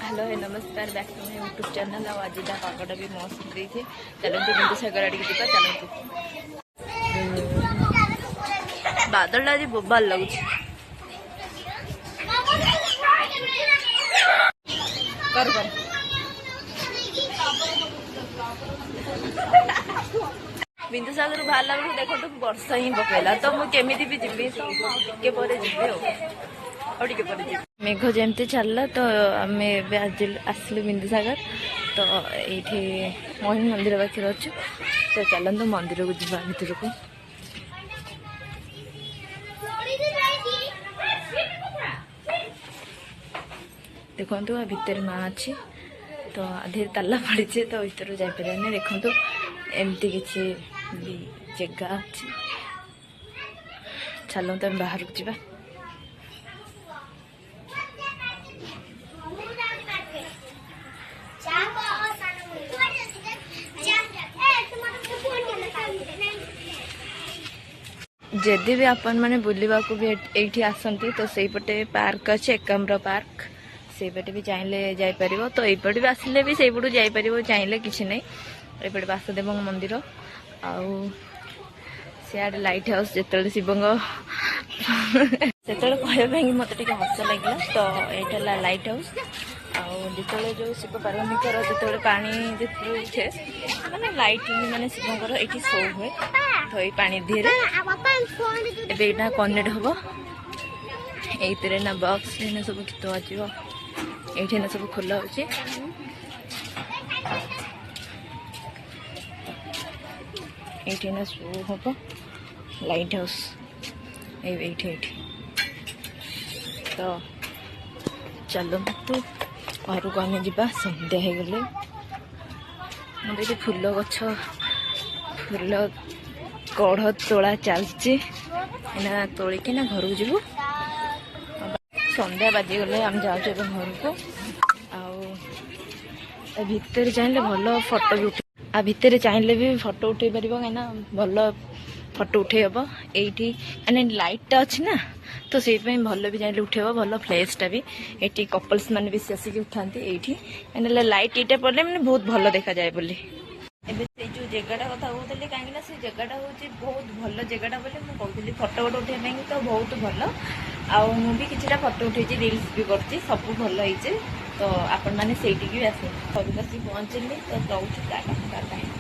Hello नमस्कार back to my YouTube channel. आज पागटा भी मस्त देखिए। चलते बिंदुसागर आड़े जा चलते। बादल आज बोबाल लगुच। बिंदुसागर बाहर बेलू देखो तो वर्षा ही पकेला तो मुझे भी जीवी टे पर जी मेघ जमती चलला तो आम आज आसलु बिंदुसागर तो ये मोहिनी मंदिर पाखे अच्छु तो चलते मंदिर को जा भर को। देखु आ भितर माँ अच्छी तो आधे ताला पड़ी तो भर जापर देखु एमती किसी जगह अच्छी। चलते आम बाहर को जा। जदि भी आपण मैंने बुलवा को भी ये आसती तो सही पटे पार्क अच्छे एकाम्र पार्क से पटे भी चाहिए जापर तो यपटे भी आसिले भी से पटू जापर चाहिए किसी नहीं। ये वासुदेव मंदिर आउ सियाड़े लाइट हाउस जो शिव से कहवाई मत हस लगे तो ये लाइट हाउस आते जो शिव पार्वतीकर जो पानी उठे मैंने लाइट मैंने शिवकर ये शो हुए तो ये पानी धीरे एवं कनेक्ट हम ये ना बक्स ना सब गीत बाजो ये ना सब खोला हो ये ना शो हम लाइट हाउस ये तो चलो तो घर को आम जा सन्ध्या हो गले मतलब फूल गछ फूल कढ़ तोड़ा चलती तोलिकी ना घर को जीवु सन्ध्या बाजीगले आम जाऊँ घर को आर चाहिए भल फोटो भी उठे आ भितर चाहिए भी फोटो उठे पार कहीं भल फोटो उठे हम ये मैंने लाइट अच्छी ना तो से भल भी चाहिए उठे भल फ्लैशटा भी ये कपल्स मैंने भी आसिक उठाते ये लाइट ये पड़े मैंने बहुत भल देखा जाए बोली। एबे से जो जगटा कथा कहते कहीं से जगटा हूँ बहुत भल जगटा बोले मुझे फोटो गोटे उठे तो बहुत भल आउ भी किसी फोटो उठे रिल्स भी करती सब भल हो तो आपण मैंने से भी आसे घर बस पहुँचली तो दौर टाटा।